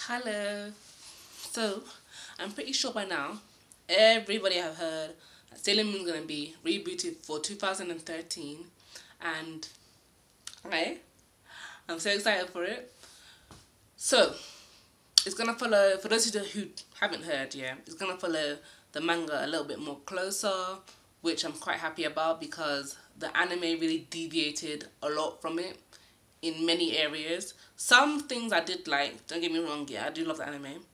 Hello. So, I'm pretty sure by now, everybody have heard that Sailor Moon's gonna be rebooted for 2013, and I'm so excited for it. So, it's gonna follow, for those who haven't heard, yeah, it's gonna follow the manga a little bit more closer, which I'm quite happy about because the anime really deviated a lot from it in many areas. Some things I did like, don't get me wrong, yeah, I do love the anime.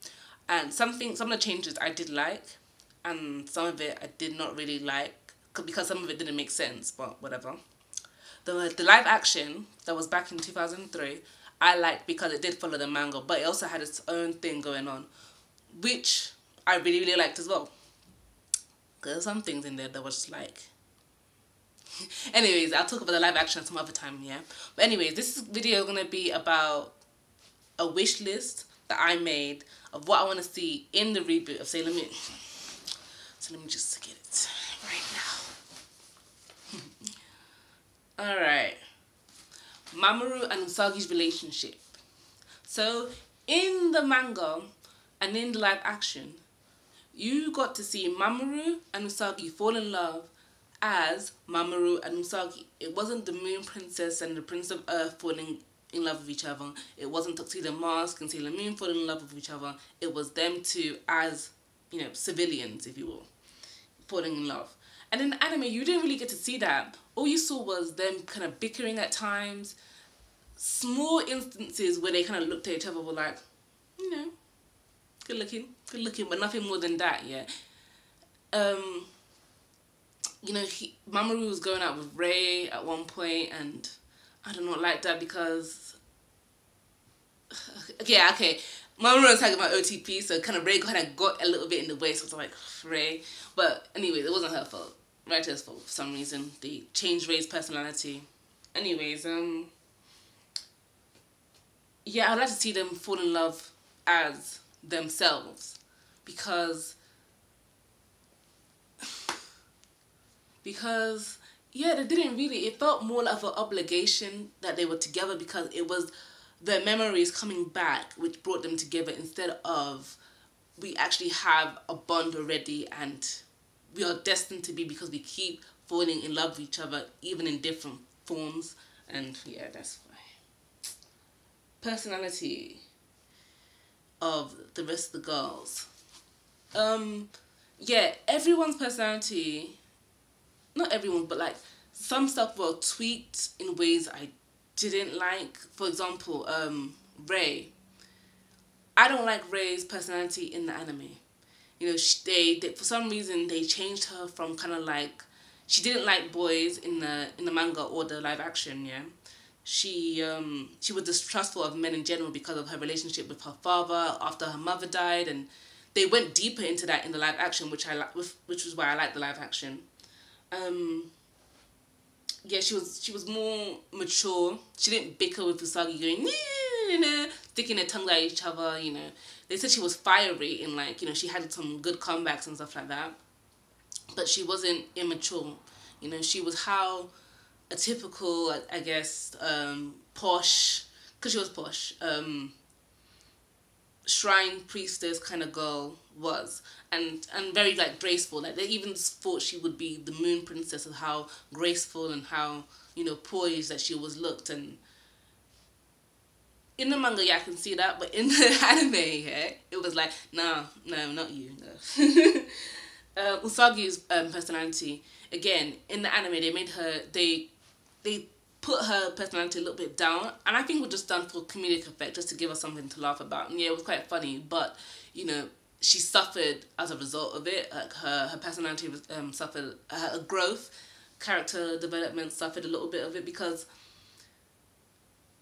And some of the changes I did like, and some of it I did not really like because some of it didn't make sense, but whatever. The live action that was back in 2003, I liked because it did follow the manga, but it also had its own thing going on, which I really, really liked as well. Because there's some things in there that was just like, anyways, I'll talk about the live action some other time, yeah. But anyways, this video gonna be about a wish list that I made of what I want to see in the reboot of Sailor Moon. So let me just get it right now. Alright. Mamoru and Usagi's relationship. So, in the manga and in the live action, you got to see Mamoru and Usagi fall in love as Mamoru and Usagi. It wasn't the Moon Princess and the Prince of Earth falling in love with each other. It wasn't Tuxedo Mask and Sailor Moon falling in love with each other. It was them two as, civilians, if you will, falling in love. And in the anime, you didn't really get to see that. All you saw was them kind of bickering at times. Small instances where they kind of looked at each other were like, good looking, but nothing more than that, yeah. Mamoru was going out with Ray at one point, and I do not like that because, okay. Mamoru was talking about OTP, so kind of Ray kind of got a little bit in the way, so I was like, Ray. But anyways, it wasn't her fault. Writer's fault for some reason. They changed Ray's personality. Anyways, I'd like to see them fall in love as themselves because they didn't really, it felt more like an obligation that they were together because it was their memories coming back which brought them together instead of we actually have a bond already and we are destined to be because we keep falling in love with each other even in different forms. And yeah, that's why. Personality of the rest of the girls. Everyone's personality, not everyone, but like some stuff were tweaked in ways I didn't like. For example, Ray. I don't like Ray's personality in the anime. They for some reason they changed her from kind of like, she didn't like boys in the manga or the live action, yeah. She was distrustful of men in general because of her relationship with her father after her mother died, and they went deeper into that in the live action, which was why I like the live action. She was more mature. She didn't bicker with Usagi going sticking their tongues at each other. They said she was fiery and she had some good comebacks and stuff like that, but she wasn't immature. She was how a typical, I guess, posh, because she was posh, shrine priestess kind of girl was, and very graceful. Like they even thought she would be the Moon Princess of how graceful and how poised that she was looked. And in the manga, I can see that, but in the anime, it was like, no, not you, no. Usagi's personality, again, in the anime, they made her, they put her personality a little bit down, and I think it was just done for comedic effect, just to give us something to laugh about. And yeah, it was quite funny, but she suffered as a result of it. Like her personality was suffered, her growth, character development suffered a little bit of it because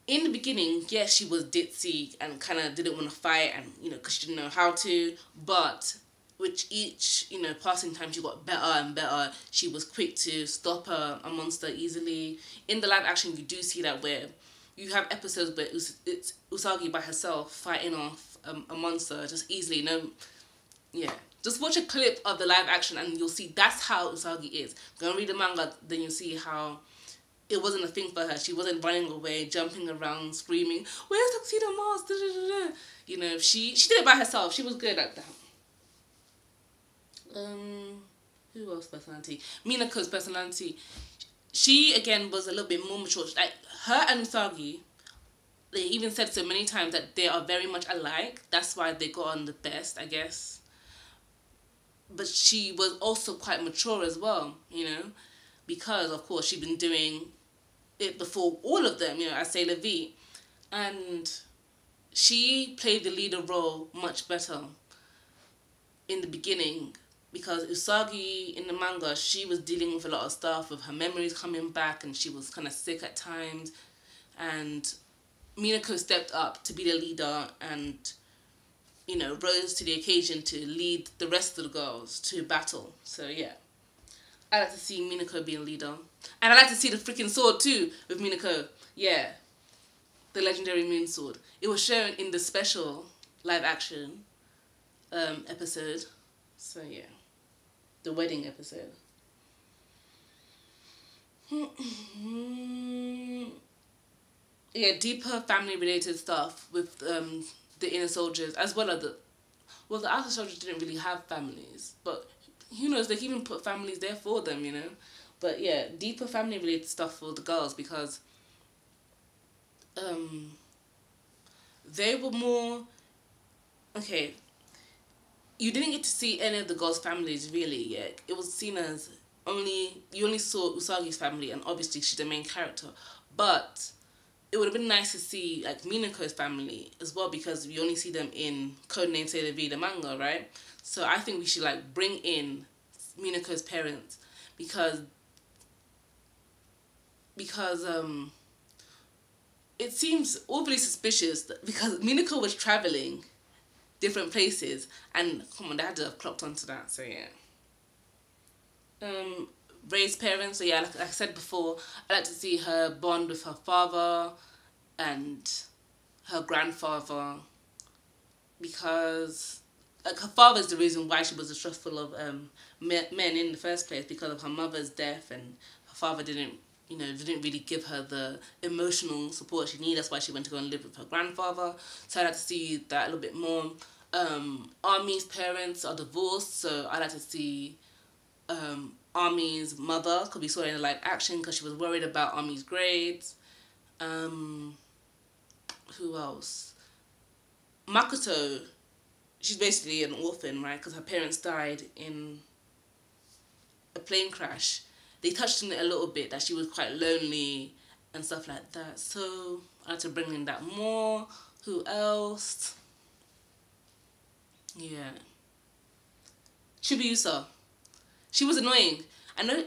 in the beginning, yes, she was ditzy and kind of didn't want to fight, and because she didn't know how to, but with each, passing time, she got better and better. She was quick to stop a monster easily. In the live action, you do see that where you have episodes where it's Usagi by herself fighting off a monster just easily. Just watch a clip of the live action and you'll see that's how Usagi is. Go and read the manga, then you'll see how it wasn't a thing for her. She wasn't running away, jumping around, screaming, "Where's Tuxedo Mask?" You know, she did it by herself. She was good at that. Who else personality? Minako's personality. She again was a little bit more mature. Like her and Usagi, they even said so many times that they are very much alike. That's why they got on the best, I guess. But she was also quite mature as well, you know, because of course she'd been doing it before all of them, you know, as Sailor V, and she played the leader role much better in the beginning, because Usagi in the manga, she was dealing with a lot of stuff with her memories coming back, and she was kind of sick at times, and Minako stepped up to be the leader and, you know, rose to the occasion to lead the rest of the girls to battle. So yeah, I like to see Minako being a leader, and I like to see the freaking sword too with Minako. Yeah, the legendary moon sword. It was shown in the special live action episode. So yeah, the wedding episode. Yeah, deeper family related stuff with the inner soldiers, as well as the outer soldiers didn't really have families, but who knows, they can even put families there for them, you know. But yeah, deeper family related stuff for the girls, because they were more, okay, you didn't get to see any of the girls' families really yet. It was seen as you only saw Usagi's family, and obviously she's the main character. But it would have been nice to see like Minako's family as well, because we only see them in Codename Sailor V, the manga, right? So I think we should like bring in Minako's parents, because it seems overly suspicious because Minako was traveling different places, and come on, they had to have clocked onto that. So yeah. Ray's parents. So yeah, like I said before, I like to see her bond with her father and her grandfather, because like her father's the reason why she was distrustful of men in the first place, because of her mother's death, and her father didn't really give her the emotional support she needed. That's why she went to go and live with her grandfather. So I like to see that a little bit more. Army's parents are divorced, so I like to see Army's mother, because we saw it in live action, because she was worried about Army's grades. Who else? Makoto, she's basically an orphan, right? Because her parents died in a plane crash. They touched on it a little bit, that she was quite lonely and stuff like that. So I had to bring in that more. Who else? Yeah. Chibiusa. She was annoying. I know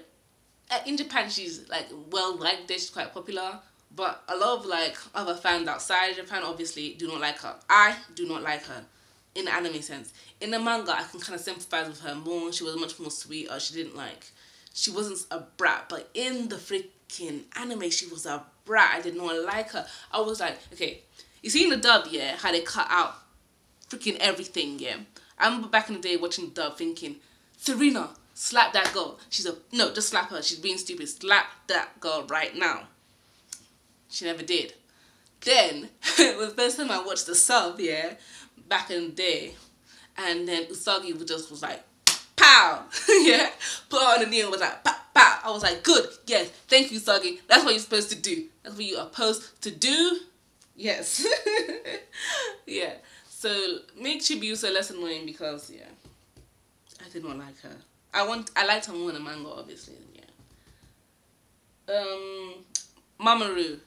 in Japan she's like well liked, she's quite popular, but a lot of like other fans outside Japan obviously do not like her. I do not like her in the anime sense. In the manga, I can kind of sympathize with her more. She was much more sweeter. She wasn't a brat, but in the freaking anime, she was a brat. I did not like her. I was like, okay, you see in the dub, yeah, how they cut out freaking everything, yeah. I remember back in the day watching the dub thinking, Serena, slap that girl. No, just slap her. She's being stupid. Slap that girl right now. She never did. Then, the first time I watched the sub, yeah, back in the day, and then Usagi was like, pow! Yeah, put her on the knee and was like, pow, pow. I was like, good, yes, thank you, Usagi. That's what you're supposed to do. That's what you are supposed to do. Yes. Yeah. So make Chibiusa less annoying, because yeah, I did not like her. I liked her more in the manga, obviously. Yeah. Mamoru.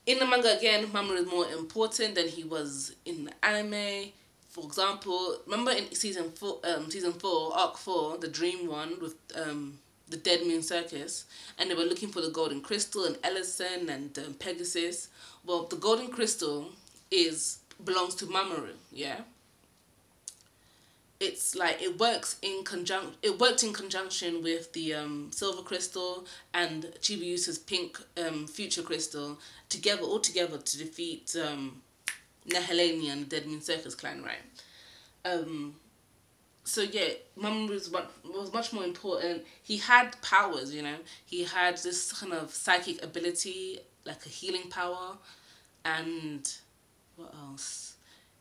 In the manga again, Mamoru is more important than he was in the anime. For example, remember in season 4, arc 4, the dream one with the Dead Moon Circus, and they were looking for the Golden Crystal and Ellison and Pegasus. Well, the Golden Crystal belongs to Mamoru, yeah. It's like it worked in conjunction with the Silver Crystal and Chibiusa's pink Future Crystal all together to defeat Nehelenia and the Dead Moon Circus clan, right? So yeah, Mamoru was much more important. He had powers, you know. He had this kind of psychic ability, like a healing power, and what else?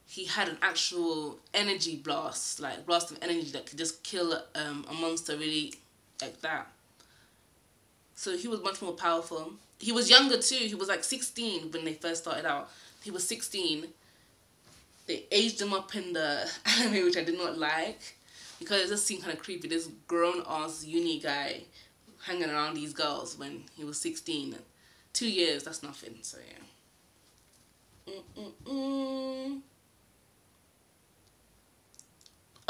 he had an actual energy blast, like blast of energy that could just kill a monster really like that. So he was much more powerful. He was younger too. He was like 16 when they first started out. He was 16. They aged him up in the anime, which I did not like, because it just seemed kind of creepy. This grown-ass uni guy hanging around these girls when he was 16. 2 years, that's nothing, so yeah.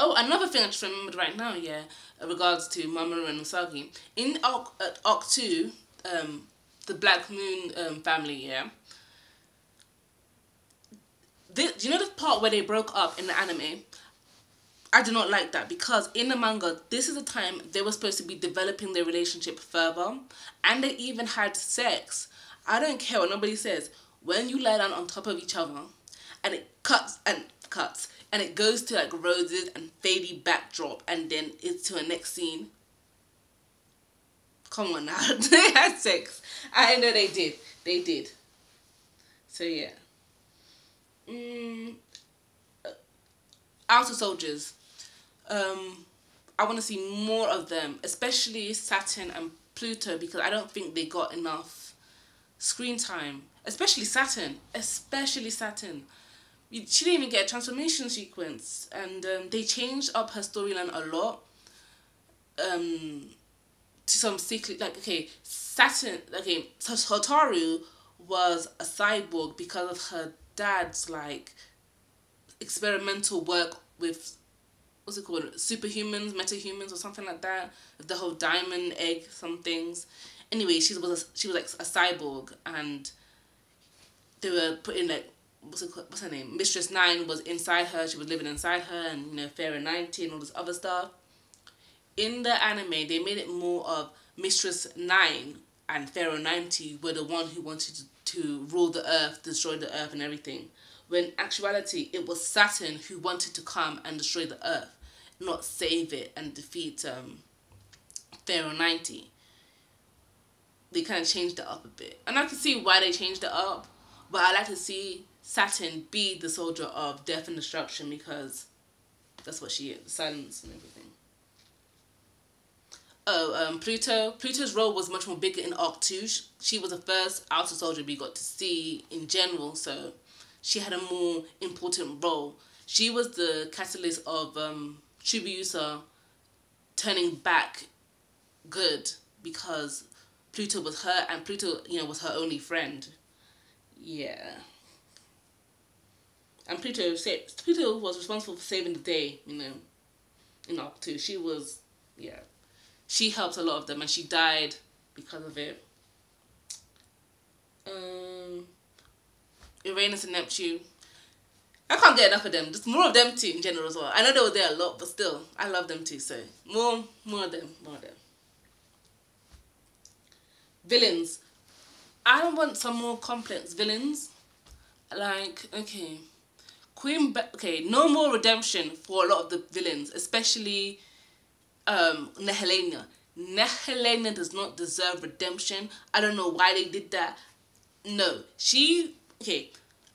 Oh, another thing I just remembered right now, yeah, in regards to Mamoru and Usagi. In Arc 2, the Black Moon family, yeah, do you know the part where they broke up in the anime? I do not like that, because in the manga, this is the time they were supposed to be developing their relationship further, and they even had sex. I don't care what nobody says. When you lie down on top of each other, and it cuts, and it goes to like roses and fadey backdrop, and then it's to a next scene. Come on now, they had sex. I know they did. They did. So yeah. Outer Soldiers. I want to see more of them, especially Saturn and Pluto, because I don't think they got enough screen time. Especially Saturn. She didn't even get a transformation sequence, and they changed up her storyline a lot. To some secret, like, okay, Hotaru was a cyborg because of her dad's like experimental work with, what's it called, superhumans, metahumans, or something like that, with the whole diamond egg, some things. Anyway, she was like a cyborg, and they were putting like, what's her name? Mistress Nine was inside her. She was living inside her, and you know, Pharaoh 90 and all this other stuff. In the anime, they made it more of Mistress Nine and Pharaoh 90 were the one who wanted to rule the earth, destroy the earth and everything. When in actuality, it was Saturn who wanted to come and destroy the earth, not save it and defeat Pharaoh 90. They kind of changed it up a bit. And I can see why they changed it up, but I like to see Saturn be the soldier of death and destruction, because that's what she is, silence and everything. Pluto. Pluto's role was much more bigger in Arc 2. She was the first outer soldier we got to see in general, so she had a more important role. She was the catalyst of Chibiusa turning back good, because Pluto was her, and Pluto, you know, was her only friend. Yeah. And Pluto was responsible for saving the day, you know, in Arc 2. She was, yeah. She helped a lot of them, and she died because of it. Uranus and Neptune. I can't get enough of them. Just more of them too in general as well. I know they were there a lot, but still, I love them too. So more of them. Villains. I don't want some more complex villains. Like, okay, no more redemption for a lot of the villains, especially Nehelenia. Nehelenia does not deserve redemption. I don't know why they did that. No,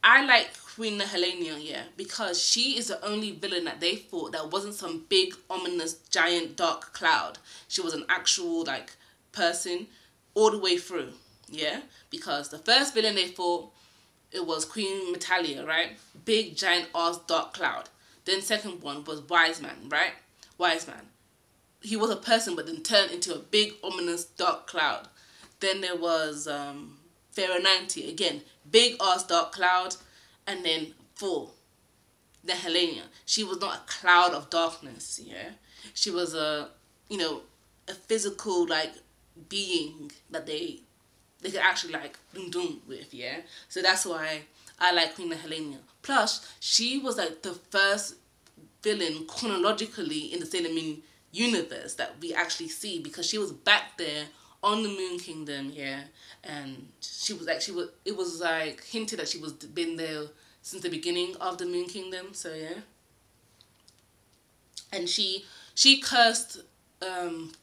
I like Queen Nehelenia, yeah, because she is the only villain that they fought that wasn't some big, ominous, giant, dark cloud. She was an actual, like, person all the way through, yeah? Because the first villain they fought, it was Queen Metalia, right? Big, giant, ass, dark cloud. Then second one was Wise Man, right? Wise Man. He was a person, but then turned into a big, ominous, dark cloud. Then there was Pharaoh 90, again, big ass dark cloud. And then 4, Nehelenia. She was not a cloud of darkness, yeah? She was a physical, like, being that they could actually, like, doom with, yeah? So that's why I like Queen Nehelenia. Plus, she was, like, the first villain chronologically in the Sailor Moon universe that we actually see, because she was back there on the Moon Kingdom, yeah, and it was like hinted that she was been there since the beginning of the Moon Kingdom, so yeah. And she cursed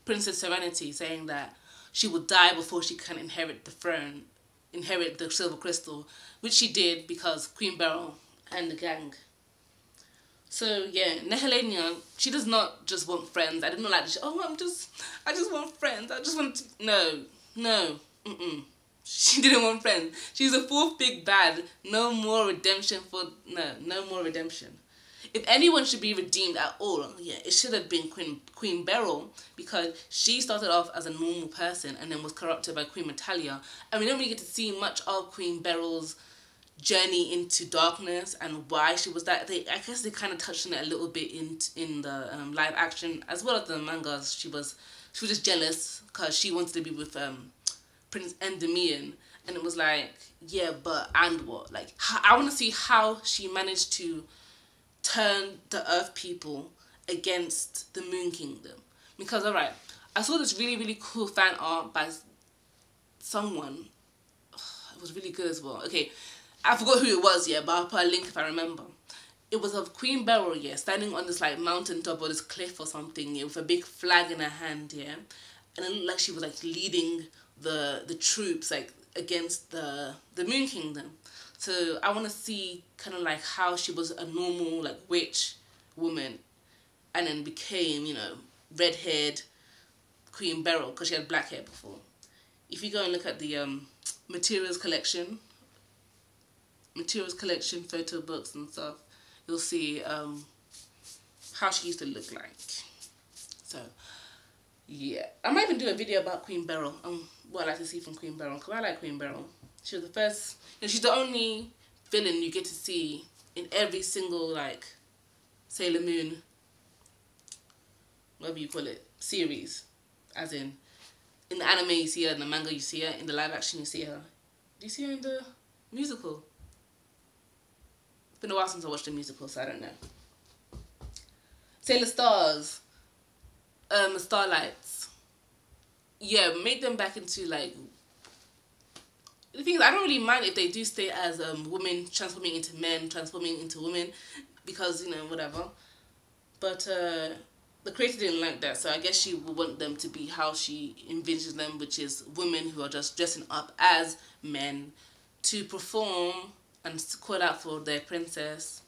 Princess Serenity, saying that she would die before she can inherit the throne, inherit the Silver Crystal, which she did because Queen Beryl and the gang. So yeah, Nehelenia, she does not just want friends. I did not like this. Oh, I just want friends. I just want to. No, no, mm-mm. She didn't want friends. She's a fourth big bad. No more redemption for no more redemption. If anyone should be redeemed at all, yeah, it should have been Queen Beryl, because she started off as a normal person and then was corrupted by Queen Metalia, and we don't really get to see much of Queen Beryl's journey into darkness and why she was that. I guess they kind of touched on it a little bit in the live action as well as the mangas. She was just jealous because she wanted to be with Prince Endymion, and it was like, yeah, but and what? Like, I want to see how she managed to turn the Earth people against the Moon Kingdom. Because, alright, I saw this really, really cool fan art by someone. It was really good as well. Okay, I forgot who it was, yeah, but I'll put a link if I remember. It was of Queen Beryl, yeah, standing on this, like, mountain top or this cliff or something, yeah, with a big flag in her hand, yeah. And it looked like she was, like, leading the troops, like, against the Moon Kingdom. So I want to see kind of like how she was a normal, like, witch woman and then became, you know, red-haired Queen Beryl because she had black hair before. If you go and look at the materials collection photo books and stuff, you'll see how she used to look like. So yeah, I might even do a video about Queen Beryl, what I like to see from Queen Beryl, because I like Queen Beryl. She was the first, you know, she's the only villain you get to see in every single, like, Sailor Moon, whatever you call it, series. As in the anime you see her, in the manga you see her, in the live action you see her. Do you see her in the musical? It's been a while since I watched the musical, so I don't know. Sailor Stars, Starlights. Yeah, make them back into, like, the thing is, I don't really mind if they do stay as women transforming into men, transforming into women, because, you know, whatever. But the creator didn't like that, so I guess she would want them to be how she envisions them, which is women who are just dressing up as men to perform and call out for their princess.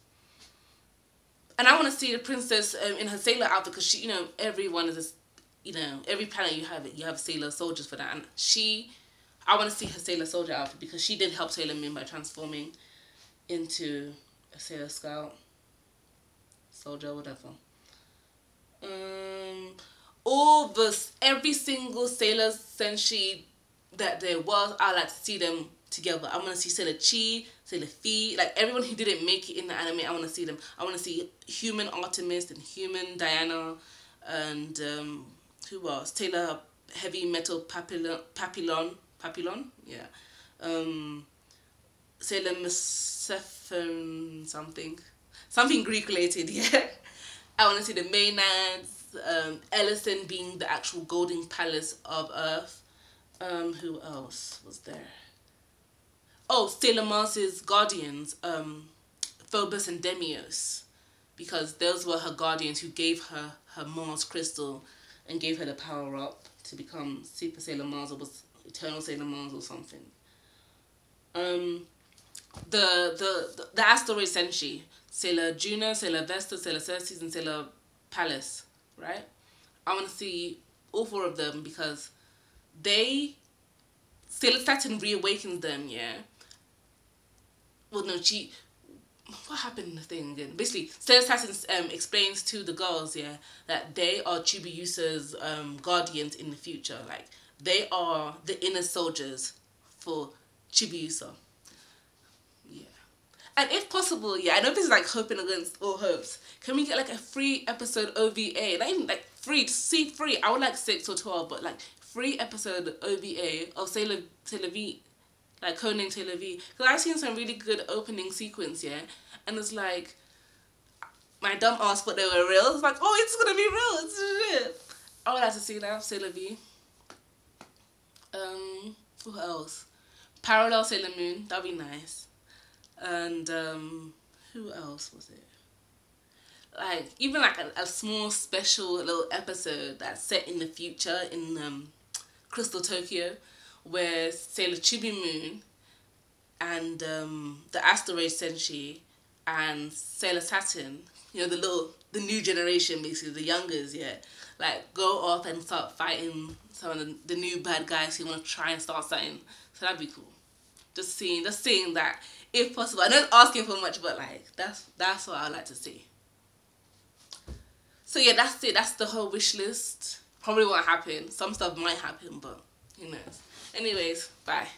And I want to see the princess in her sailor outfit, because she, you know, everyone is, you know, every planet you have sailor soldiers for that, and I want to see her Sailor Soldier outfit because she did help Sailor Moon by transforming into a Sailor Scout, Soldier, whatever. Every single Sailor Senshi that there was, I like to see them together. I want to see Sailor Chi, Sailor Phi, like everyone who didn't make it in the anime. I want to see them. I want to see Human Artemis and Human Diana, and who else? Sailor Heavy Metal Papillon, yeah. Sailor Persephone, something Greek related, yeah. I want to see the Maenads, Ellison being the actual golden palace of Earth. Who else was there? Oh, Sailor Mars's guardians, Phobos and Demios, because those were her guardians who gave her Mars crystal and gave her the power up to become Super Sailor Mars, or was Eternal Sailor Mars or something. The asteroid Senshi, Sailor Juno, Sailor Vesta, Sailor Ceres, and Sailor Pallas, right? I want to see all four of them because Sailor Saturn reawakens them, yeah? Well, no, what happened in the thing again? Basically, Sailor Saturn explains to the girls, yeah, that they are Chibiusa's guardians in the future. Like, they are the inner soldiers for Chibiusa. Yeah. And if possible, yeah, I know this is like hoping against all hopes. Can we get like a 3-episode OVA? Not even like free, see free. I would like 6 or 12, but like 3-episode OVA of Sailor V. Like codenamed Sailor V. Because I've seen some really good opening sequence, yeah? And it's like, my dumb ass thought they were real. It's like, oh, it's gonna be real. It's real. I would like to see that, Sailor V. Who else? Parallel Sailor Moon, that'd be nice. And who else was it? Like, even like a small special little episode that's set in the future in Crystal Tokyo, where Sailor Chibi Moon and the asteroid Senshi and Sailor Saturn, you know, the new generation, basically, the youngers, yeah, like, go off and start fighting some of the new bad guys who want to try and start something. So that'd be cool. Just seeing that, if possible. I'm not asking for much, but, like, that's what I'd like to see. So, yeah, that's it. That's the whole wish list. Probably won't happen. Some stuff might happen, but who knows. Anyways, bye.